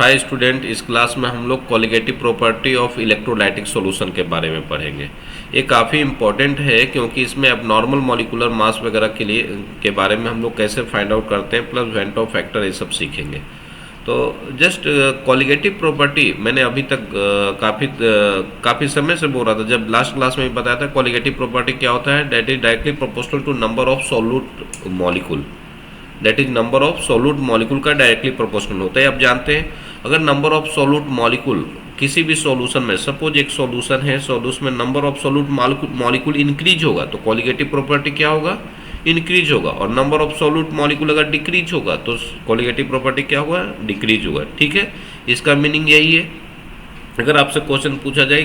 Hi student, इस class में हम लोग colligative property of electrolytic solution के बारे में पढ़ेंगे। ये काफ़ी इंपॉर्टेंट है क्योंकि इसमें अब नॉर्मल मॉलिकुलर मास वगैरह के बारे में हम लोग कैसे फाइंड आउट करते हैं, प्लस वेंटो फैक्टर, ये सब सीखेंगे। तो जस्ट कॉलिगेटिव प्रॉपर्टी मैंने अभी तक काफ़ी समय से बोल रहा था, जब लास्ट क्लास में भी बताया था। कॉलिगेटिव प्रॉपर्टी क्या होता है? That is directly proportional to number of solute molecule. That is number of solute molecule का डायरेक्टली प्रोपोर्शनल होता है। आप जानते हैं अगर नंबर ऑफ सॉल्यूट मॉलिक्यूल किसी भी सॉल्यूशन में, सपोज एक सॉल्यूशन है, सॉल्यूशन में number of solute molecule increase होगा तो कॉलिगेटिव प्रॉपर्टी क्या होगा? इंक्रीज होगा। और नंबर ऑफ सॉल्यूट मॉलिक्यूल अगर डिक्रीज होगा तो कॉलिगेटिव प्रॉपर्टी क्या होगा? डिक्रीज होगा। ठीक है, इसका मीनिंग यही है। अगर आपसे क्वेश्चन पूछा जाए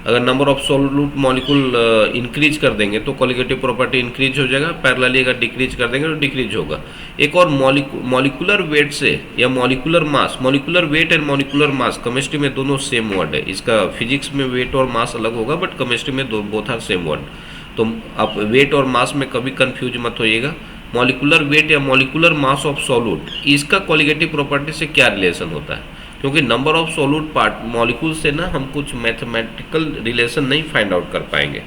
अगर number of solute molecule increase कर देंगे तो कॉलिगेटिव प्रॉपर्टी इंक्रीज हो जाएगा, पैरेलली अगर डिक्रीज कर देंगे तो डिक्रीज होगा। एक और मॉलिकुलर वेट से या molecular mass, molecular weight and molecular mass chemistry में दोनों सेम वर्ड है। इसका फिजिक्स में वेट और मास अलग होगा, बट केमिस्ट्री में बोथ आर सेम वर्ड। तो आप वेट और मास में कभी कंफ्यूज मत होइएगा। मॉलिकुलर वेट या मॉलिकुलर मास ऑफ सॉल्यूट, इसका कॉलिगेटिव प्रॉपर्टी से क्या रिलेशन होता है? क्योंकि नंबर ऑफ सॉल्यूट मॉलिक्यूल से ना हम कुछ मैथमेटिकल रिलेशन नहीं फाइंड आउट कर पाएंगे।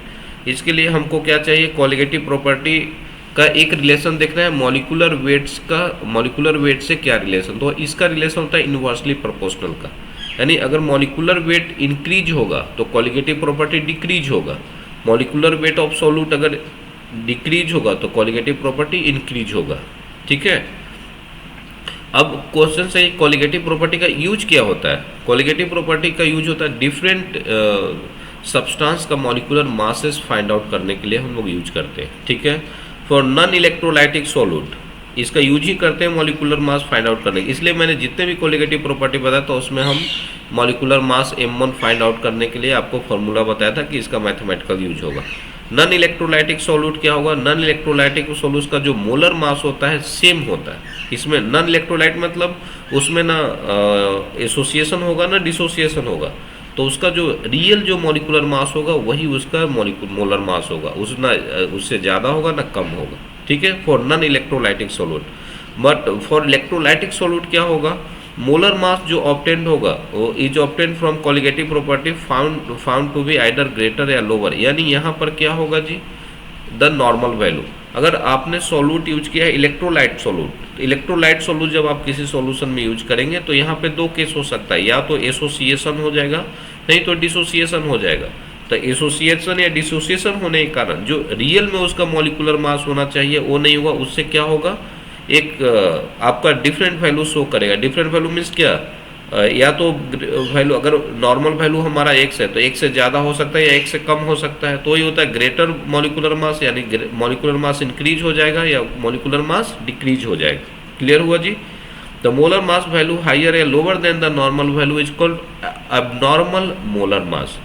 इसके लिए हमको क्या चाहिए? कॉलिगेटिव प्रॉपर्टी का एक रिलेशन देखना है मॉलिकुलर वेट्स का, मॉलिकुलर वेट से क्या रिलेशन। तो इसका रिलेशन होता है इनवर्सली प्रोपोर्शनल का, यानी अगर मॉलिकुलर वेट इंक्रीज होगा तो कॉलिगेटिव प्रॉपर्टी डिक्रीज होगा। मॉलिकुलर वेट ऑफ सॉल्यूट अगर डिक्रीज होगा तो कॉलिगेटिव प्रॉपर्टी इंक्रीज होगा। ठीक है, अब क्वेश्चन से कॉलिगेटिव प्रॉपर्टी का यूज क्या होता है? कॉलिगेटिव प्रॉपर्टी का यूज होता है डिफरेंट सब्सटेंस का मॉलिकुलर मासेस फाइंड आउट करने के लिए हम लोग यूज करते हैं। ठीक है, फॉर नॉन इलेक्ट्रोलाइटिक सॉल्यूट इसका यूज ही करते हैं मॉलिकुलर मास फाइंड आउट करने के। इसलिए मैंने जितने भी कॉलिगेटिव प्रॉपर्टी बताया तो उसमें हम molecular mass m1 find out करने के लिए आपको फॉर्मूला बताया था कि इसका मैथमेटिकल यूज होगा। नॉन इलेक्ट्रोलाइटिक सॉल्यूट क्या होगा? नॉन इलेक्ट्रोलाइटिक सॉल्यूट का जो मोलर मास होता है सेम होता है। इसमें नॉन इलेक्ट्रोलाइट मतलब उसमें ना एसोसिएशन होगा ना डिसोसिएशन होगा, तो उसका जो रियल जो मॉलिकुलर मास होगा वही उसका मोलर मास होगा, उससे ज़्यादा होगा ना कम होगा। ठीक है, for non electrolytic solute. But for electrolytic solute क्या होगा? मोलर मास जो ऑब्टेन्ड होगा वो is obtained from colligative property found to be either greater या लोअर। यानी यहाँ पर क्या होगा जी? The normal value. अगर आपने सॉल्यूट यूज किया है इलेक्ट्रोलाइट सॉल्यूट, इलेक्ट्रोलाइट सॉल्यूट जब आप किसी सॉल्यूशन में यूज करेंगे तो यहाँ पे दो केस हो सकता है, या तो एसोसिएशन हो जाएगा नहीं तो डिसोसिएशन हो जाएगा। तो एसोसिएशन या डिसोसिएशन होने के कारण जो रियल में उसका मॉलिकुलर मास होना चाहिए वो नहीं होगा। उससे क्या होगा? एक आपका डिफरेंट वैल्यू शो करेगा। डिफरेंट वैल्यू मीन्स क्या? या तो वैल्यू, अगर नॉर्मल वैल्यू हमारा x है तो x से ज़्यादा हो सकता है या x से कम हो सकता है। तो ये होता है ग्रेटर मॉलिकुलर मास, यानी मॉलिकुलर मास इंक्रीज हो जाएगा या मॉलिकुलर मास डिक्रीज हो जाएगा। क्लियर हुआ जी? The molar mass value higher या lower than the normal value is called abnormal molar mass.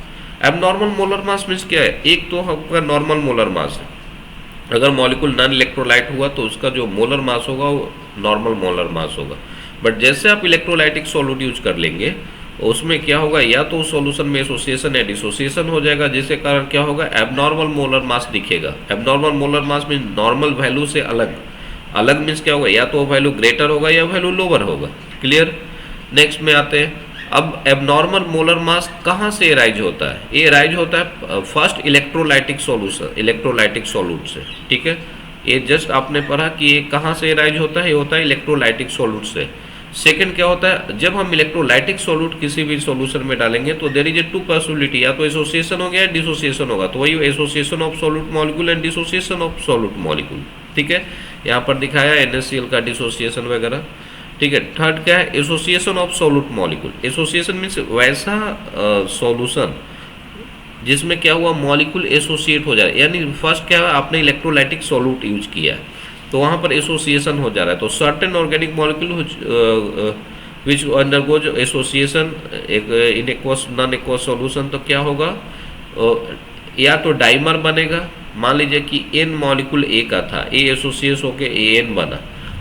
Abnormal molar mass means क्या है? एक तो आपका नॉर्मल मोलर मास है, अगर मॉलिक्यूल नॉन इलेक्ट्रोलाइट हुआ तो उसका जो मोलर मास होगा वो नॉर्मल मोलर मास होगा। बट जैसे आप इलेक्ट्रोलाइटिक सॉल्यूट यूज कर लेंगे उसमें क्या होगा? या तो सॉल्यूशन में एसोसिएशन या डिसोसिएशन हो जाएगा, जिसके कारण क्या होगा? एबनॉर्मल मोलर मास दिखेगा। एबनॉर्मल मोलर मास मीन नॉर्मल वैल्यू से अलग। अलग मीन्स क्या होगा? या तो वैल्यू ग्रेटर होगा या वैल्यू लोअर होगा। क्लियर? नेक्स्ट में आते हैं। अब एबनॉर्मल मोलर मास कहाँ से राइज होता है? ये राइज होता है first electrolytic solution, electrolytic solute से। ठीक है, ये जस्ट आपने पढ़ा कि ये कहाँ से राइज होता है? ये होता है इलेक्ट्रोलाइटिक सॉल्यूट से। सेकंड क्या होता है? जब हम इलेक्ट्रोलाइटिक सॉल्यूट किसी भी सॉल्यूशन में डालेंगे तो there is a two possibility, या तो एसोसिएशन हो गया या डिसोसिएशन होगा। तो वही association of solute molecule and dissociation of solute molecule. ठीक है, यहाँ पर दिखाया NaCl का डिसोसिएशन वगैरह। ठीक है, थर्ड क्या है? Association of solute molecule. Association means वैसा सॉल्यूशन जिसमें क्या हुआ? मॉलिक्यूल एसोसिएट हो जाए। यानी फर्स्ट क्या है? आपने इलेक्ट्रोलाइटिक सॉल्यूट यूज किया है तो वहाँ पर एसोसिएशन हो जा रहा है। तो certain organic molecule which undergoes association in aqueous non aqueous solution, तो क्या होगा? या तो डाइमर बनेगा। मान लीजिए कि n मॉलिक्यूल A का था, A एसोसिएट होकर AN बना,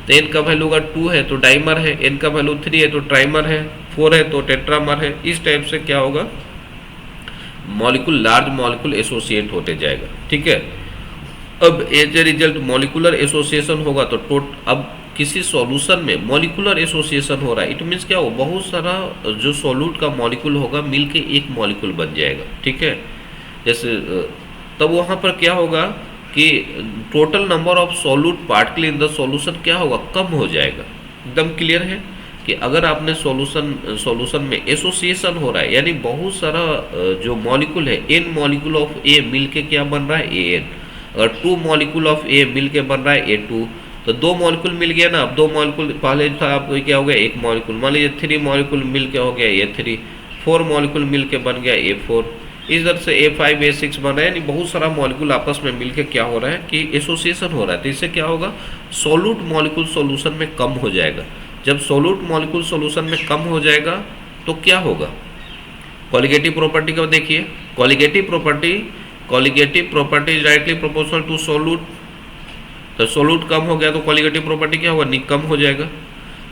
तो n का वैल्यू अगर 2 है तो डाइमर है, n का वैल्यू 3 है तो ट्राइमर है, 4 है तो टेट्रामर है। इस टाइप से क्या होगा? मॉलिक्यूल, लार्ज मॉलिक्यूल एसोसिएट होते जाएगा। ठीक है, अब as a result molecular association होगा तो अब किसी सॉल्यूशन में मॉलिक्यूलर एसोसिएशन हो रहा है, इट मीन्स क्या हो, बहुत सारा जो सॉल्यूट का मॉलिक्यूल होगा मिलके एक मॉलिक्यूल बन जाएगा, ठीक है। जैसे तब वहाँ पर क्या होगा कि total number of solute particle in the solution क्या होगा, कम हो जाएगा। एकदम क्लियर है कि अगर आपने सॉल्यूशन में एसोसिएशन हो रहा है, यानी बहुत सारा जो मॉलिक्यूल है, एन मॉलिक्यूल ऑफ ए मिल के क्या बन रहा है, ए एन। अगर 2 मॉलिक्यूल ऑफ ए मिल के बन रहा है ए टू, तो 2 मॉलिक्यूल मिल गया ना। अब 2 मॉलिक्यूल पहले था, आपको क्या हो गया, 1 मॉलिक्यूल। मान लीजिए 3 मॉलिक्यूल मिल के हो गया ए 3, 4 मॉलिक्यूल मिल के बन गया ए 4, इस तरह से A5 A6 बन रहा है। यानी बहुत सारा मॉलिक्यूल आपस में मिलके क्या हो रहा है कि एसोसिएशन हो रहा है। तो इससे क्या होगा, सॉल्यूट मॉलिक्यूल सॉल्यूशन में कम हो जाएगा। जब सॉल्यूट मॉलिक्यूल सॉल्यूशन में कम हो जाएगा तो क्या होगा, कॉलिगेटिव प्रॉपर्टी को देखिए। Colligative property directly proportional to solute. तो सॉल्यूट कम हो गया तो कॉलिगेटिव प्रॉपर्टी क्या होगा, कम हो जाएगा।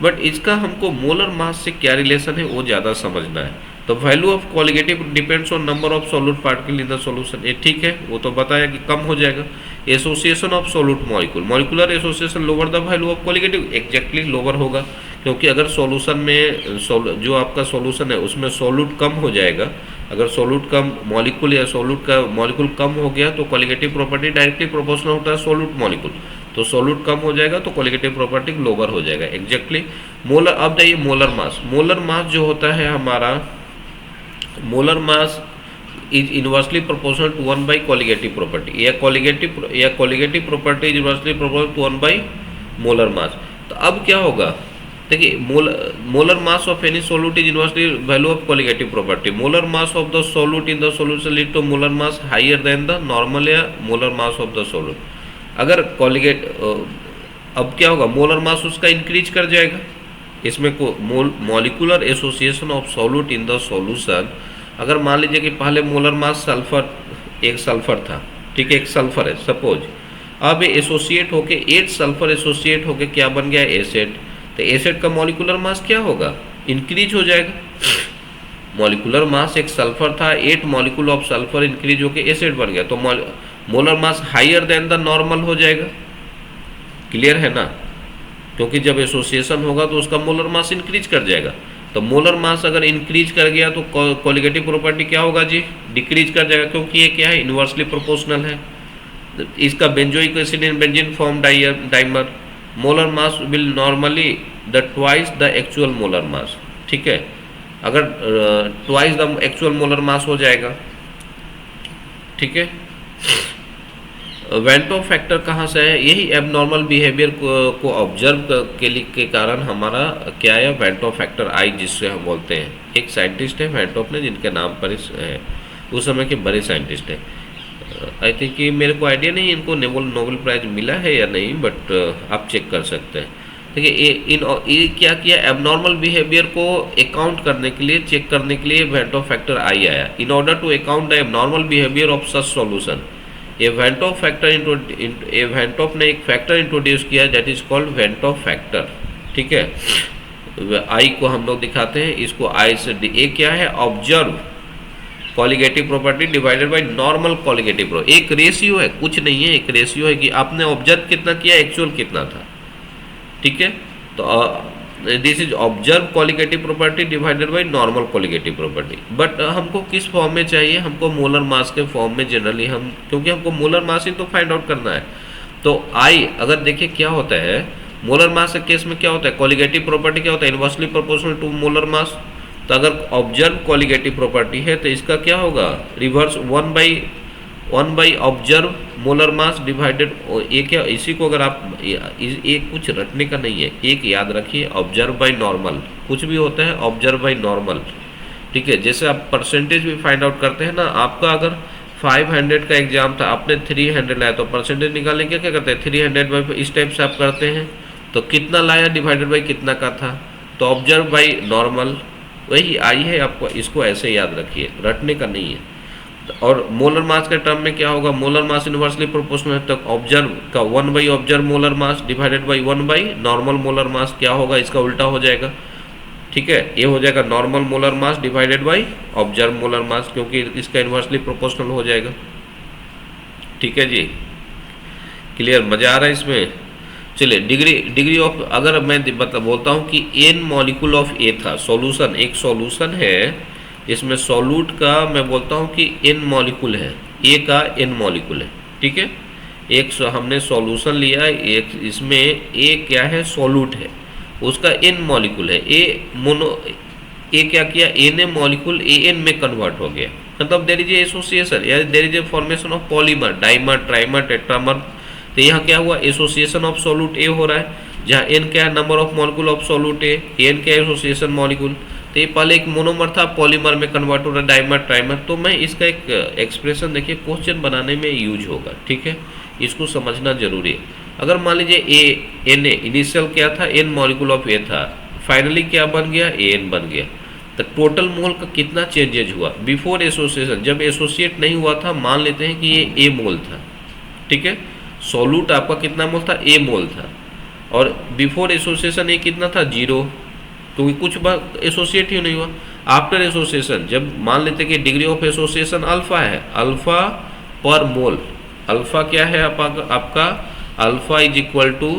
बट इसका हमको मोलर मास से क्या रिलेशन है वो ज़्यादा समझना है। तो value of colligative depends on number of solute particle in the solution. ये ठीक है, वो तो बताया कि कम हो जाएगा। Association of solute molecule, molecular association lower the value of colligative, exactly lower होगा। क्योंकि अगर सॉल्यूशन में जो आपका सॉल्यूशन है उसमें सॉल्यूट कम हो जाएगा, अगर सॉल्यूट कम मॉलिक्यूल या सॉल्यूट का मॉलिक्यूल कम हो गया तो कॉलिगेटिव प्रॉपर्टी डायरेक्टली प्रोपोर्शनल होता है सॉल्यूट मॉलिक्यूल। तो सॉल्यूट कम हो जाएगा तो कॉलिगेटिव प्रॉपर्टी लोअर हो जाएगा, एग्जैक्टली। मोलर, अब देखिए मोलर मास जो होता है हमारा, molar mass is inversely proportional to 1 by colligative property, या colligative property is inversely proportional to 1 by molar mass. तो अब क्या होगा, देखिए molar mass of any solute is inversely value of colligative property. Molar mass of the solute in the solution lead to molar mass higher than the normal या molar mass of the solute. अगर अब क्या होगा, molar मास उसका increase कर जाएगा। इसमें को molecular association of solute in the solution, अगर मान लीजिए कि पहले मोलर मास एक सल्फर था, ठीक है, एक सल्फर है सपोज, अब ये एसोसिएट होके 8 सल्फर एसोसिएट होके क्या बन गया, एसिड। तो एसिड का मॉलिक्यूलर मास क्या होगा, इंक्रीज हो जाएगा। मॉलिक्यूलर मास एक सल्फर था, 8 मॉलिक्यूल ऑफ सल्फर इंक्रीज होके एसिड बन गया, तो molar mass higher than the normal हो जाएगा। क्लियर है ना, क्योंकि जब एसोसिएशन होगा तो उसका मोलर मास इंक्रीज कर जाएगा। तो मोलर मास अगर इंक्रीज कर गया तो कॉलिगेटिव प्रॉपर्टी क्या होगा जी, डिक्रीज कर जाएगा, क्योंकि ये क्या है, इनवर्सली प्रोपोर्शनल है। इसका benzoic acid in benzene form dimer, molar mass will normally the twice the actual molar mass, ठीक है। अगर twice the actual molar mass हो जाएगा, ठीक है। वेंटो फैक्टर कहाँ से है, यही एबनॉर्मल बिहेवियर को ऑब्जर्व के कारण हमारा क्या है, वेंटो फैक्टर आई जिससे हम बोलते हैं। एक साइंटिस्ट है वेंटोप ने, जिनके नाम पर है, उस समय के बड़े साइंटिस्ट हैं। आई थिंक कि मेरे को आइडिया नहीं इनको नोबेल प्राइज मिला है या नहीं, बट आप चेक कर सकते हैं। देखिए ये क्या किया, एबनॉर्मल बिहेवियर को अकाउंट करने के लिए, चेक करने के लिए वेंटो फैक्टर आई आया। In order to account the abnormal behaviour of such solution, van't Hoff ने एक फैक्टर इंट्रोड्यूस किया that is called van't Hoff factor, ठीक है। आई को हम लोग दिखाते हैं, इसको आई से ए क्या है, observe colligative property divided by normal colligative property. एक रेशियो है, कुछ नहीं है, एक रेशियो है कि आपने ऑब्जर्व कितना किया, एक्चुअल कितना था, ठीक है। तो this is observe colligative property divided by normal colligative property. But हमको किस फॉर्म में चाहिए, हमको मोलर मास के फॉर्म में जनरली हम, क्योंकि हमको मोलर मास ही तो फाइंड आउट करना है। तो आई अगर देखिए क्या होता है, मोलर मास के केस में क्या होता है, कॉलिगेटिव प्रॉपर्टी क्या होता है, inversely proportional to molar mass. तो अगर ऑब्जर्व कॉलिगेटिव प्रॉपर्टी है तो इसका क्या होगा, reverse 1 by observe molar mass divided, ये क्या, इसी को अगर आप एक कुछ रटने का नहीं है, एक याद रखिए, ऑब्जर्व बाई नॉर्मल, कुछ भी होता है ऑब्जर्व बाई नॉर्मल, ठीक है। जैसे आप परसेंटेज भी फाइंड आउट करते हैं ना, आपका अगर 500 का एग्जाम था, आपने 300 लाया, तो परसेंटेज निकालने क्या करते हैं, 300 बाई, इस टाइप से आप करते हैं। तो कितना लाया डिवाइडेड बाई कितना का था, तो ऑब्जर्व बाई नॉर्मल वही आई है। आपको इसको ऐसे याद रखिए, रटने का नहीं है। और मोलर मास के टर्म में क्या होगा, मोलर मास इनवर्सली प्रोपोर्शनल है, तो ऑब्जर्व का 1 by observe molar mass divided by 1 by normal molar mass क्या होगा, इसका उल्टा हो जाएगा, ठीक है। ये हो जाएगा normal molar mass divided by observe molar mass, क्योंकि इसका इनवर्सली प्रोपोर्शनल हो जाएगा, ठीक है जी। क्लियर, मजा आ रहा है इसमें। चलिए डिग्री ऑफ, अगर मैं बोलता हूँ कि एन मॉलिक्यूल ऑफ ए था, सॉल्यूशन एक सॉल्यूशन है जिसमें सॉल्यूट का मैं बोलता हूँ कि एन मॉलिक्यूल है, ए का एन मॉलिक्यूल है, ठीक है। हमने सॉल्यूशन लिया, एक इसमें ए क्या है, सॉल्यूट है, उसका एन मॉलिक्यूल है, ए क्या किया, N A molecule A N में कन्वर्ट हो गया, मतलब देयर इज ए एसोसिएशन या there is a formation of polymer, dimer, trimer, tetramer. तो यहाँ क्या हुआ, एसोसिएशन ऑफ सॉल्यूट ए हो रहा है, जहाँ एन क्या है, number of molecule of solute A, N क्या है, एसोसिएशन मॉलिक्यूल। तो ये पहले एक मोनोमर था, पॉलीमर में कन्वर्ट हो रहा है, डाइमर, ट्राइमर। तो मैं इसका एक एक्सप्रेशन देखिए क्वेश्चन बनाने में यूज होगा, ठीक है, इसको समझना जरूरी है। अगर मान लीजिए ए एन ए इनिशियल क्या था, एन मॉलिक्यूल ऑफ ए था, फाइनली क्या बन गया, ए एन बन गया। तो टोटल मोल का कितना चेंजेज हुआ बिफोर एसोसिएशन, जब एसोसिएट नहीं हुआ था, मान लेते हैं कि ये ए मोल था, ठीक है, सॉल्यूट आपका कितना मोल था, ए मोल था, और बिफोर एसोसिएशन ए कितना था, 0, तो कुछ बात एसोसिएट ही नहीं हुआ। आफ्टर एसोसिएशन जब मान लेते कि डिग्री ऑफ एसोसिएशन अल्फा है, अल्फा पर मोल, अल्फा क्या है आपका alpha is equal two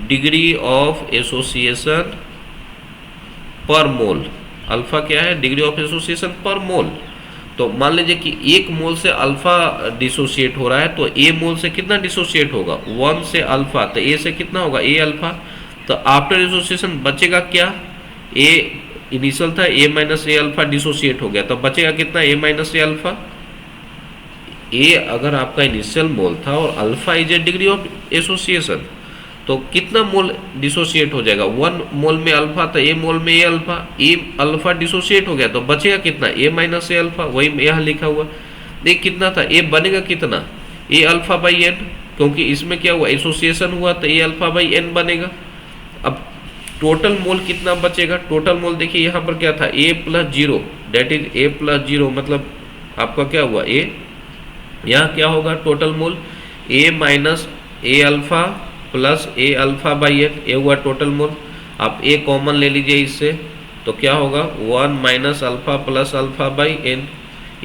degree of association पर मोल, अल्फा क्या है, डिग्री ऑफ एसोसिएशन पर मोल। तो मान लीजिए कि 1 मोल से अल्फा डिसोसिएट हो रहा है, तो ए मोल से कितना डिसोसिएट होगा, 1 से अल्फा, तो ए से कितना होगा, ए अल्फा। तो आफ्टर एसोसिएशन बचेगा क्या, ए इनिशियल था, A minus A alpha dissociate हो गया, तो बचेगा कितना, ए माइनस ए अल्फा। ए अगर आपका इनिशियल मोल था और alpha is a degree of association, तो कितना मोल डिसोसिएट हो जाएगा, 1 मोल में अल्फा था, ए मोल में ए अल्फा, ए अल्फा डिसोसिएट हो गया, तो बचेगा कितना, ए माइनस ए अल्फा, वही यहाँ लिखा हुआ। ए कितना था, ए बनेगा कितना, ए अल्फा बाई एन, क्योंकि इसमें क्या हुआ, एसोसिएशन हुआ, तो ए अल्फा बाई एन बनेगा। अब टोटल मोल कितना बचेगा, टोटल मोल देखिए यहाँ पर क्या था, A plus 0, that is A plus 0, मतलब आपका क्या हुआ, ए, यहाँ क्या होगा total mole, A minus A alpha plus A alpha by N, A हुआ टोटल मोल। आप ए कॉमन ले लीजिए इससे, तो क्या होगा, 1 minus alpha plus alpha by N,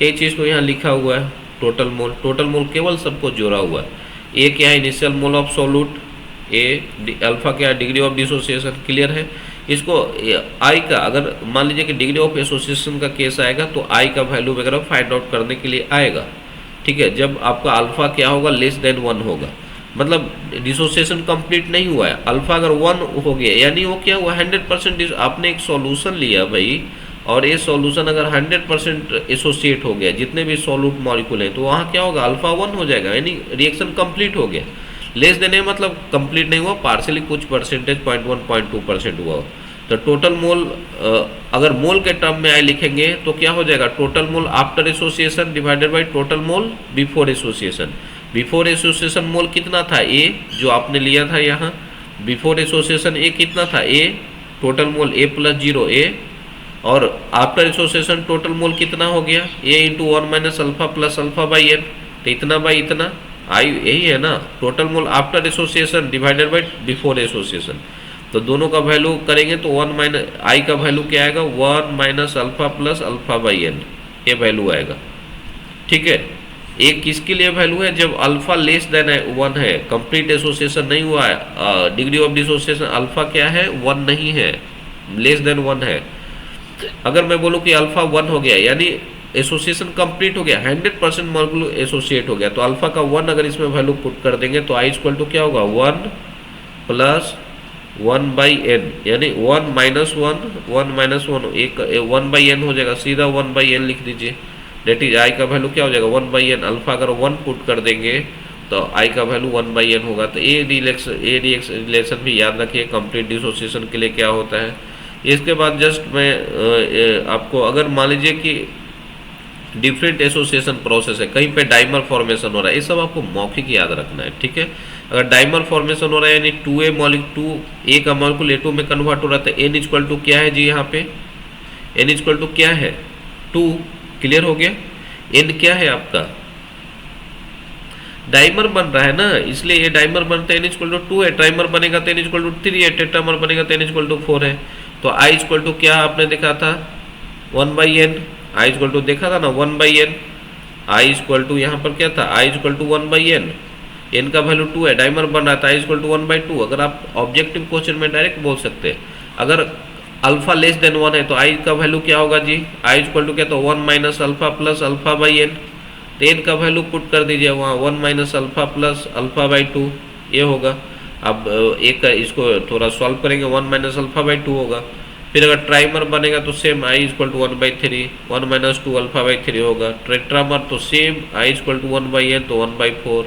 यही चीज़ तो यहाँ लिखा हुआ है टोटल मोल। टोटल मोल केवल सबको जोड़ा हुआ है। ए क्या है, initial mole of solute, A alpha क्या है, डिग्री ऑफ डिसोसिएशन, क्लियर है। इसको आई का अगर मान लीजिए कि डिग्री ऑफ एसोसिएशन का केस आएगा, तो आई का वैल्यू वगैरह फाइंड आउट करने के लिए आएगा, ठीक है। जब आपका अल्फा क्या होगा, लेस देन 1 होगा, मतलब डिसोसिएशन कंप्लीट नहीं हुआ है, अल्फा अगर 1 हो गया यानी वो क्या हुआ, 100%। आपने एक सॉल्यूशन लिया भाई, और ये सॉल्यूशन अगर 100% एसोसिएट हो गया, जितने भी सॉल्यूट मॉलिक्यूल हैं, तो वहाँ क्या होगा, अल्फा 1 हो जाएगा, यानी रिएक्शन कंप्लीट हो गया। लेस देन है मतलब कंप्लीट नहीं हुआ, पार्शियली कुछ परसेंटेज 0.1 0.2% हुआ। तो टोटल मोल अगर मोल के टर्म में आई लिखेंगे तो क्या हो जाएगा, total mole after association divided by total mole before association. Before association mole कितना था, ए जो आपने लिया था यहाँ, बिफोर एसोसिएशन ए कितना था, ए टोटल मोल ए प्लस 0 ए, और आफ्टर एसोसिएशन टोटल मोल कितना हो गया, A into 1 minus alpha plus alpha by N, तो इतना बाई इतना, आई यही है ना, total mole after association divided by before association. तो दोनों का वैल्यू करेंगे तो 1 माइनस आई का वैल्यू क्या आएगा, 1 minus alpha plus alpha by N, ये वैल्यू आएगा, ठीक है। एक किसके लिए वैल्यू है, जब अल्फा लेस देन 1 है, कंप्लीट एसोसिएशन नहीं हुआ है, डिग्री ऑफ डिसोसिएशन अल्फा क्या है, 1 नहीं है, लेस देन 1 है। अगर मैं बोलूँ कि अल्फा 1 हो गया यानी एसोसिएशन कंप्लीट हो गया, 100% मॉलिक्यूल एसोसिएट हो गया, तो अल्फा का 1 अगर इसमें वैल्यू पुट कर देंगे तो आई इक्वल टू क्या होगा, 1 प्लस 1 बाई एन, यानी 1 माइनस 1 एक 1 बाई एन हो जाएगा, सीधा 1 बाई एन लिख दीजिए, डेट इज आई का वैल्यू क्या हो जाएगा, 1 बाई एन। अल्फा अगर 1 पुट कर देंगे तो आई का वैल्यू 1 बाई एन होगा। तो ए रिलेशन भी याद रखिए कंप्लीट डिसोसिएशन के लिए क्या होता है। इसके बाद जस्ट मैं आपको अगर मान लीजिए कि डिफरेंट एसोसिएशन प्रोसेस है, कहीं पे डाइमर फॉर्मेशन हो रहा है, ये सब आपको मौखिक याद रखना है, ठीक है। अगर डाइमर फॉर्मेशन हो रहा है यानी 2A मॉलिक्यूल 2A का मॉलिक्यूल A2 में कन्वर्ट हो रहा है, तो n इक्वल टू क्या है जी, यहाँ पे n इक्वल टू क्या है, 2, क्लियर हो गया। n क्या है आपका, डाइमर बन रहा है ना, इसलिए ये डाइमर बनता है, n इक्वल टू 2 है, ट्राइमर बनेगा तो n इक्वल टू 3 है, टेट्रामर बनेगा तो n इक्वल टू 4 है। तो i इक्वल टू क्या आपने देखा था, 1 by N, I equal to देखा था ना 1 by N, I equal to यहाँ पर क्या था, I equal to 1 by N. N का वैल्यू 2 है, डाइमर बन रहा था आई इक्वल टू 1/2। अगर आप ऑब्जेक्टिव क्वेश्चन में डायरेक्ट बोल सकते हैं, अगर अल्फा लेस देन 1 है तो आई का वैल्यू क्या होगा जी, आई इक्वल टू क्या, तो 1 minus alpha plus alpha by N. तो एन का वैल्यू पुट कर दीजिए वहाँ, 1 minus alpha plus alpha by 2 ये होगा। अब एक इसको थोड़ा सॉल्व करेंगे, 1 माइनस अल्फा बाई 2 होगा। फिर अगर ट्राइमर बनेगा तो same i equal to 1/3, 1 minus 2 alpha by 3 होगा। टेट्रामर तो same i equal to 1/n तो 1/4।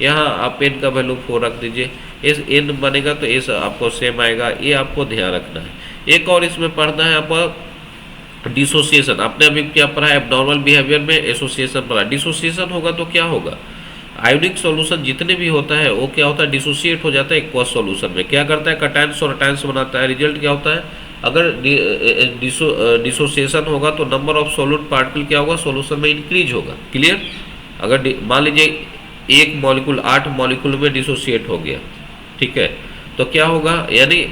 यहाँ आप एन का वैल्यू 4 रख दीजिए, इस एन बनेगा तो इस आपको सेम आएगा, ये आपको ध्यान रखना है। एक और इसमें पढ़ना है आपको डिसोसिएशन। आपने अभी क्या पढ़ा है, एब्नॉर्मल बिहेवियर में एसोसिएशन पढ़ा। डिसोसिएशन होगा तो क्या होगा, आयोनिक सॉल्यूशन जितने भी होता है वो क्या होता है, डिसोसिएट हो जाता है एक्वस सॉल्यूशन में। क्या करता है, कटायंस और अटायंस बनाता है। रिजल्ट क्या होता है, अगर डिसोसिएशन होगा तो नंबर ऑफ सॉल्यूट पार्टिकल क्या होगा, सॉल्यूशन में इंक्रीज होगा। क्लियर। अगर मान लीजिए एक मॉलिक्यूल 8 मॉलिक्यूल में डिसोसिएट हो गया, ठीक है, तो क्या होगा, यानी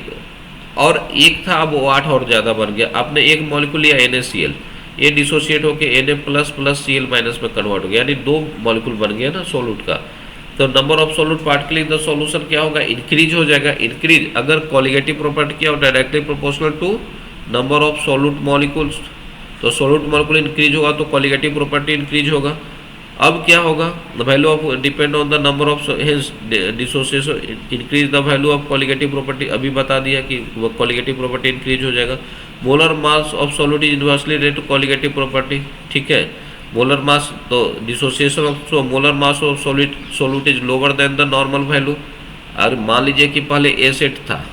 और एक था अब वो 8 और ज़्यादा बन गया। आपने एक मॉलिक्यूल लिया NaCl, ये डिसोसिएट होकर Na plus plus Cl minus में कन्वर्ट हो गया, यानी 2 मॉलिक्यूल बन गया ना सॉल्यूट का। तो number of solute particle in the solution क्या होगा, इंक्रीज हो जाएगा। इंक्रीज अगर कॉलिगेटिव प्रॉपर्टी क्या हो, directly proportional to number of solute molecules. तो सॉल्यूट मॉलिक्यूल इंक्रीज होगा तो कॉलिगेटिव प्रॉपर्टी इंक्रीज होगा। अब क्या होगा, the value of depend on the number of dissociation increase the value of colligative property. अभी बता दिया कि कॉलिगेटिव प्रॉपर्टी इंक्रीज हो जाएगा। Molar mass of solute is inversely related to colligative property, ठीक है। मोलर मास तो dissociation of molar mass of solute is lower than the normal value. और मान लीजिए कि पहले एसिड था,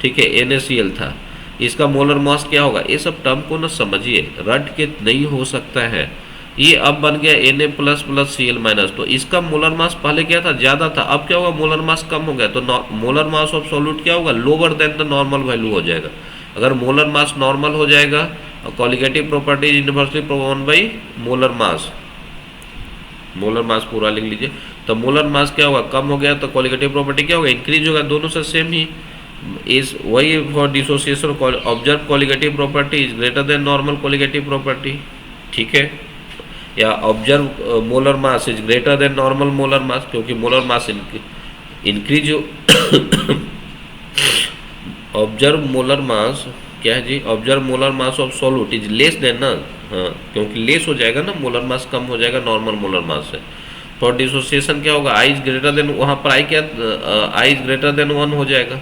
ठीक है, NaCl था, इसका मोलर मास क्या होगा, ये सब टर्म को ना समझिए, रट के नहीं हो सकता है। ये अब बन गया Na plus plus Cl minus, तो इसका मोलर मास पहले क्या था, ज़्यादा था, अब क्या होगा, मोलर मास कम हो गया, तो मोलर मास ऑफ सॉल्यूट क्या होगा, lower than the normal value हो जाएगा। अगर मोलर मास नॉर्मल हो जाएगा और colligative property inversely 1 by molar mass, molar mass पूरा लिख लीजिए। तो मोलर मास क्या होगा, कम हो गया, तो कॉलिगेटिव प्रॉपर्टी क्या होगा, इंक्रीज होगा। दोनों से सेम ही इस वही for dissociation observed colligative property is greater than normal colligative property, ठीक है। या observed molar mass is greater than normal molar mass, क्योंकि molar mass increase observed molar mass क्या है जी, observed molar mass of solute is less than ना, हाँ, क्योंकि लेस हो जाएगा ना, मोलर मास कम हो जाएगा नॉर्मल मोलर मास से। फॉर डिसोसिएशन क्या होगा, आई इज ग्रेटर देन, वहाँ पर आई क्या, आई इज ग्रेटर देन 1 हो जाएगा,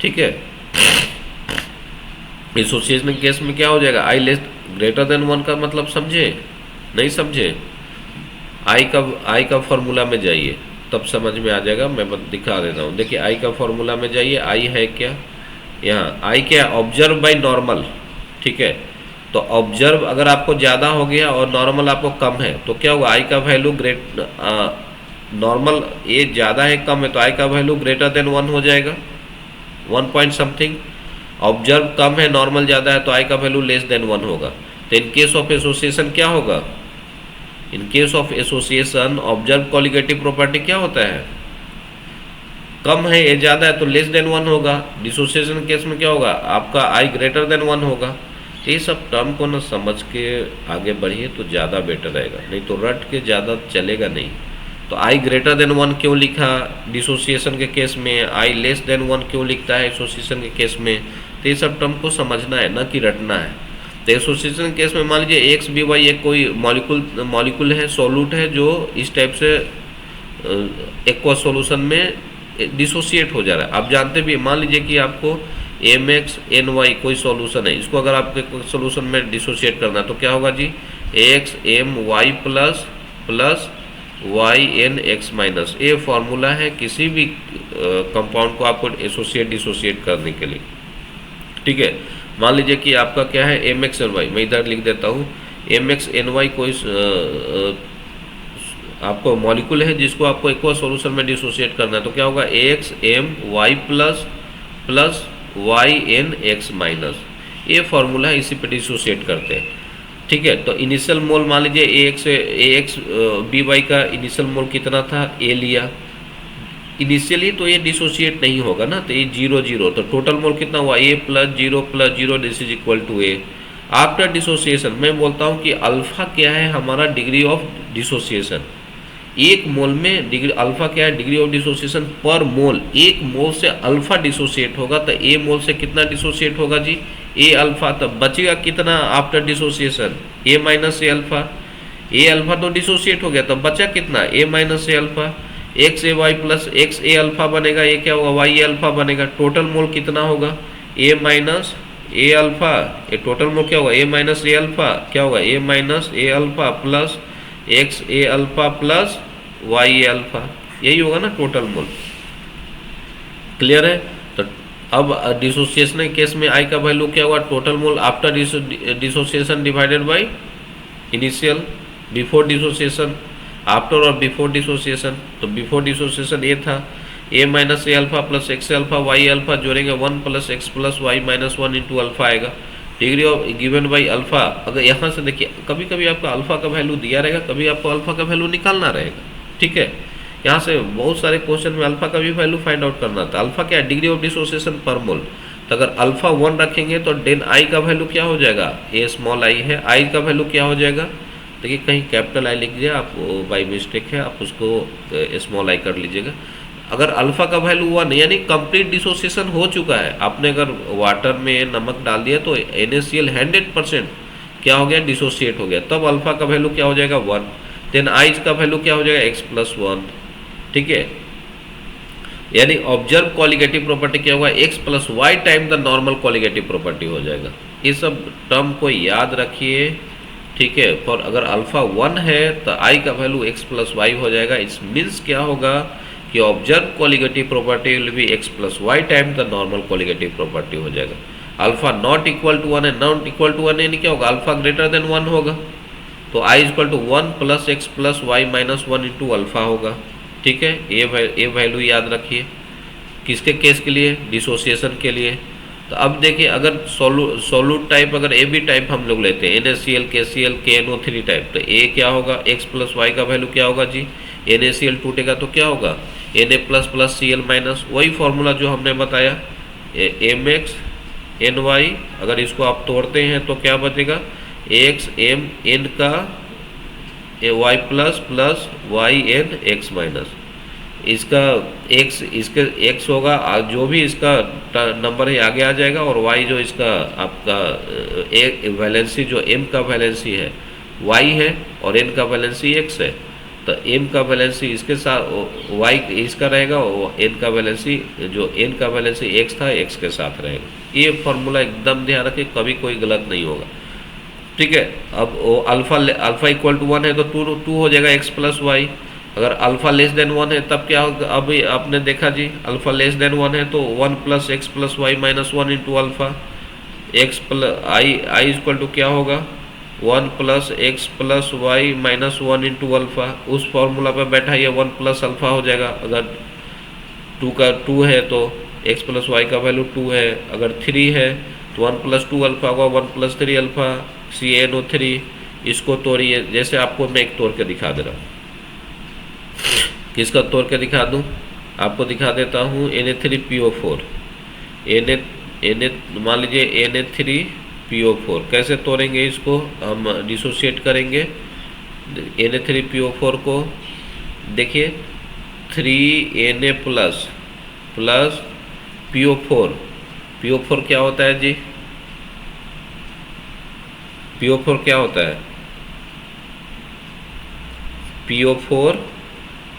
ठीक है। डिसोसिएशन केस में क्या हो जाएगा, आई लेस ग्रेटर देन 1 का मतलब समझे, नहीं समझे, आई का फॉर्मूला में जाइए तब समझ में आ जाएगा। मैं दिखा देता हूँ, देखिए आई का फॉर्मूला में जाइए, आई है क्या, यहाँ आई क्या, ऑब्जर्व बाई नॉर्मल, ठीक है। तो ऑब्जर्व अगर आपको ज़्यादा हो गया और नॉर्मल आपको कम है तो क्या होगा, आई का वैल्यू नॉर्मल ये ज़्यादा है कम है तो आई का वैल्यू ग्रेटर देन 1 हो जाएगा, 1 पॉइंट समथिंग। ऑब्जर्व कम है नॉर्मल ज़्यादा है तो आई का वैल्यू लेस देन 1 होगा। तो इन केस ऑफ एसोसिएशन क्या होगा, in case of association observe colligative property क्या होता है, कम है ये ज़्यादा है तो लेस देन 1 होगा। डिसोसिएशन केस में क्या होगा, आपका आई ग्रेटर देन 1 होगा। ये सब टर्म को ना समझ के आगे बढ़िए तो ज़्यादा बेटर रहेगा, नहीं तो रट के ज़्यादा चलेगा नहीं। तो आई ग्रेटर देन 1 क्यों लिखा डिसोसिएशन के केस में, आई लेस देन 1 क्यों लिखता है एसोसिएशन के केस में, तो ये सब टर्म को समझना है ना कि रटना है। तो एसोसिएशन केस में मान लीजिए एक्स बी वाई एक कोई मॉलिक्यूल है, सॉल्यूट है, जो इस टाइप से एक्वा सॉल्यूशन में डिसोसिएट हो जा रहा है। आप जानते भी, मान लीजिए कि आपको MXNY कोई सॉल्यूशन है, इसको अगर आपके सॉल्यूशन में डिसोसिएट करना है तो क्या होगा जी, XMY plus plus YNX minus, ये फॉर्मूला है किसी भी कंपाउंड को आपको एसोसिएट डिसोसिएट करने के लिए, ठीक है। मान लीजिए कि आपका क्या है MXNY, मैं इधर लिख देता हूँ, MXNY कोई आपको मॉलिक्यूल है जिसको आपको एक्वा सॉल्यूशन में डिसोसिएट करना है तो क्या होगा, XMY plus plus YNX minus, ये फॉर्मूला है, इसी पे डिसोसिएट करते हैं, ठीक है। तो इनिशियल मोल मान लीजिए AX BY का इनिशियल मोल कितना था, A लिया इनिशियली, तो ये डिसोसिएट नहीं होगा ना, तो ये 0 0, तो टोटल मोल कितना हुआ, A plus 0 this is equal to A। After dissociation मैं बोलता हूँ कि अल्फा क्या है हमारा डिग्री ऑफ डिसोसिएशन, एक मोल में डिग्री अल्फा क्या है, डिग्री ऑफ डिसोसिएशन पर मोल, एक मोल से अल्फा डिसोसिएट होगा तो ए मोल से कितना डिसोसिएट होगा जी, ए अल्फा। तो बचेगा कितना after dissociation, A minus A alpha. A alpha तो डिसोसिएट हो गया, तो बचा कितना, ए minus A alpha. X A Y plus x A alpha बनेगा, ये क्या होगा, वाई ए अल्फा बनेगा। टोटल मोल कितना होगा, ए माइनस ए अल्फा। ये टोटल मोल क्या होगा, ए माइनस ए अल्फा क्या होगा, ए minus A alpha plus x A alpha plus Y A alpha, यही होगा ना टोटल मोल। क्लियर है। तो अब डिसोसिएशन के केस में आई का वैल्यू क्या होगा, total mole after dissociation divided by initial, before dissociation, after और बिफोर डिसोसिएशन। तो बिफोर डिसोसिएशन ये था A minus A alpha plus X alpha Y alpha, जोड़ेंगे 1 plus X plus Y minus 1 into alpha आएगा। Degree of given by alpha, अगर यहाँ से देखिए कभी कभी आपका अल्फा का वैल्यू दिया रहेगा, कभी आपको अल्फा का वैल्यू निकालना रहेगा, ठीक है। यहाँ से बहुत सारे क्वेश्चन में अल्फा का भी वैल्यू फाइंड आउट करना था। अल्फा क्या है, डिग्री ऑफ डिसोसिएशन पर मोल। तो अगर अल्फा 1 रखेंगे तो देन आई का वैल्यू क्या हो जाएगा, ए स्मॉल आई है, आई का वैल्यू क्या हो जाएगा, देखिए कहीं कैपिटल आई लिख दिए आप, बाई मिस्टेक है, आप उसको स्मॉल आई कर लीजिएगा। अगर अल्फा का वैल्यू 1 यानी कंप्लीट डिसोसिएशन हो चुका है, आपने अगर वाटर में नमक डाल दिया तो NaCl 100% क्या हो गया, डिसोसिएट हो गया, तब अल्फा का वैल्यू क्या हो जाएगा 1। देन आइज का वैल्यू क्या हो जाएगा, x प्लस 1, ठीक है। यानी ऑब्जर्व कॉलिगेटिव प्रॉपर्टी क्या होगा, x plus Y time the normal colligative property हो जाएगा। ये सब टर्म को याद रखिए, ठीक है। और अगर अल्फा 1 है तो i का वैल्यू x प्लस वाई हो जाएगा। इट्स मीन्स क्या होगा कि observe colligative property will be x plus Y time the normal colligative property हो जाएगा। अल्फा नॉट इक्वल टू 1 है, नॉट इक्वल टू 1 यानी क्या होगा, अल्फा ग्रेटर देन 1 होगा, तो i equal to 1 plus X plus Y minus 1 into alpha होगा, ठीक है। ये वैल्यू याद रखिए किसके केस के लिए, डिसोसिएशन के लिए। तो अब देखिए अगर सोलूट टाइप, अगर ए बी टाइप हम लोग लेते हैं, NaCl KCl KNO3 टाइप, तो ए क्या होगा, x प्लस वाई का वैल्यू क्या होगा जी, NaCl टूटेगा तो क्या होगा, Na plus plus Cl minus, वही फॉर्मूला जो हमने बताया mx ny। अगर इसको आप तोड़ते हैं तो क्या बचेगा, x m n का y plus plus Y N X minus, इसका x, इसके x होगा, जो भी इसका नंबर है आगे आ जाएगा, और y जो इसका आपका वैलेंसी, जो m का वैलेंसी है y है और n का वैलेंसी x है, तो m का वैलेंसी इसके साथ y इसका रहेगा, और n का वैलेंसी, जो n का वैलेंसी x था, x के साथ रहेगा। ये फॉर्मूला एकदम ध्यान रखें, कभी कोई गलत नहीं होगा, ठीक है। अब अल्फा इक्वल टू 1 है तो 2 हो जाएगा x प्लस वाई। अगर अल्फा लेस देन 1 है तब क्या होगा, अभी आपने देखा जी, अल्फा लेस देन 1 है तो 1 plus X plus Y minus 1 into alpha, X plus i equal to क्या होगा, 1 plus X plus Y minus 1 into alpha. उस फॉर्मूला पे बैठा ये 1 प्लस अल्फा हो जाएगा। अगर 2 का 2 है तो एक्स प्लस वाई का वैल्यू 2 है, अगर 3 है तो 1 प्लस 2 अल्फा होगा, 1 प्लस 3 अल्फा CnO3। इसको तोड़िए, जैसे आपको मैं एक तोड़ के दिखा दे रहा हूँ, किसका तोड़ के दिखा दूँ, आपको दिखा देता हूँ Na3PO4, मान लीजिए Na3PO4। कैसे तोड़ेंगे इसको, हम डिसोशिएट करेंगे Na3PO4 को, देखिए 3Na प्लस प्लस PO4 क्या होता है जी, PO4 क्या होता है, PO4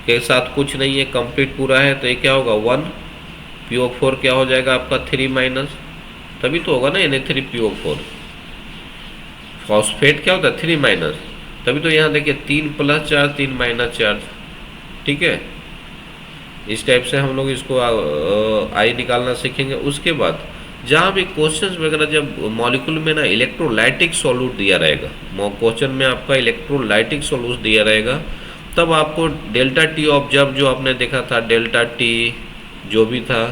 के साथ कुछ नहीं है, कंप्लीट पूरा है, तो ये क्या होगा 1, PO4 क्या हो जाएगा आपका 3 माइनस, तभी तो होगा ना Na3PO4। फॉस्फेट क्या होता है 3 माइनस, तभी तो यहाँ देखिए 3 प्लस चार्ज 3 माइनस चार्ज, ठीक है। इस टाइप से हम लोग इसको आई निकालना सीखेंगे। उसके बाद जहाँ भी क्वेश्चंस वगैरह, जब मॉलिक्यूल में ना इलेक्ट्रोलाइटिक सॉल्यूट दिया रहेगा, क्वेश्चन में आपका इलेक्ट्रोलाइटिक सॉल्यूट दिया रहेगा, तब आपको डेल्टा टी ऑब्जर्व जो आपने देखा था, डेल्टा टी जो भी था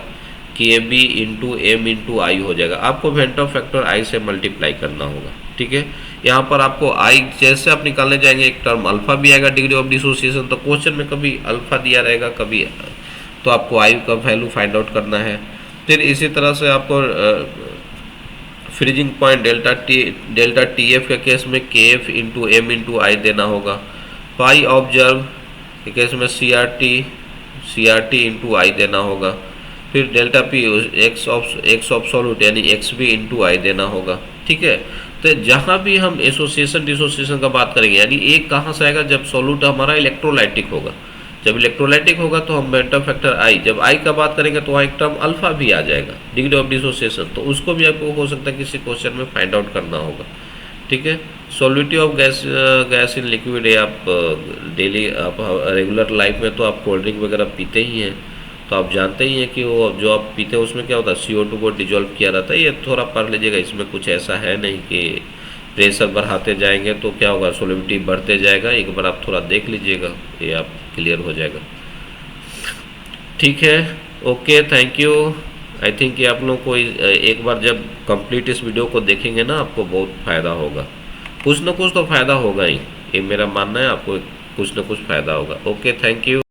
KB इंटू एम इंटू आई हो जाएगा। आपको वेंटर फैक्टर आई से मल्टीप्लाई करना होगा, ठीक है। यहाँ पर आपको आई जैसे आप निकालने जाएंगे, एक टर्म अल्फा भी आएगा, डिग्री ऑफ डिसोसिएशन, तो क्वेश्चन में कभी अल्फा दिया रहेगा, कभी, तो आपको आई का वैल्यू फाइंड आउट करना है। फिर इसी तरह से आपको फ्रीजिंग पॉइंट डेल्टा TF के केस में KF इंटू एम इंटू आई देना होगा। पाई ऑब्जर्व ठीक है। इसमें सी आर टी इंटू आई देना होगा, फिर delta P x of solute यानी एक्स बी इंटू आई देना होगा। ठीक है। तो जहाँ भी हम एसोसिएशन डिसोसिएशन का बात करेंगे, यानी एक कहाँ से आएगा, जब सॉल्यूट हमारा इलेक्ट्रोलाइटिक होगा। जब इलेक्ट्रोलाइटिक होगा तो हम मेंटल फैक्टर आई, जब आई का बात करेंगे तो वहाँ एक टर्म अल्फा भी आ जाएगा, डिग्री ऑफ डिसोसिएशन, तो उसको भी आपको हो सकता है किसी क्वेश्चन में फाइंड आउट करना होगा। ठीक है। सॉल्विटी ऑफ गैस इन लिक्विड, ये आप डेली आप रेगुलर लाइफ में तो आप कोल्ड ड्रिंक वगैरह पीते ही हैं, तो आप जानते ही हैं कि वो जो आप पीते हैं उसमें क्या होता है, CO2 को डिजोल्व किया रहता है। ये थोड़ा पढ़ लीजिएगा, इसमें कुछ ऐसा है नहीं कि प्रेशर बढ़ाते जाएंगे तो क्या होगा, सॉल्युबिलिटी बढ़ते जाएगा। एक बार आप थोड़ा देख लीजिएगा, ये आप क्लियर हो जाएगा। ठीक है, okay, thank you. I think कि आप लोग को एक बार जब कंप्लीट इस वीडियो को देखेंगे ना, आपको बहुत फ़ायदा होगा, कुछ ना कुछ तो फ़ायदा होगा ही, ये मेरा मानना है, आपको कुछ ना कुछ फ़ायदा होगा। Okay, thank you.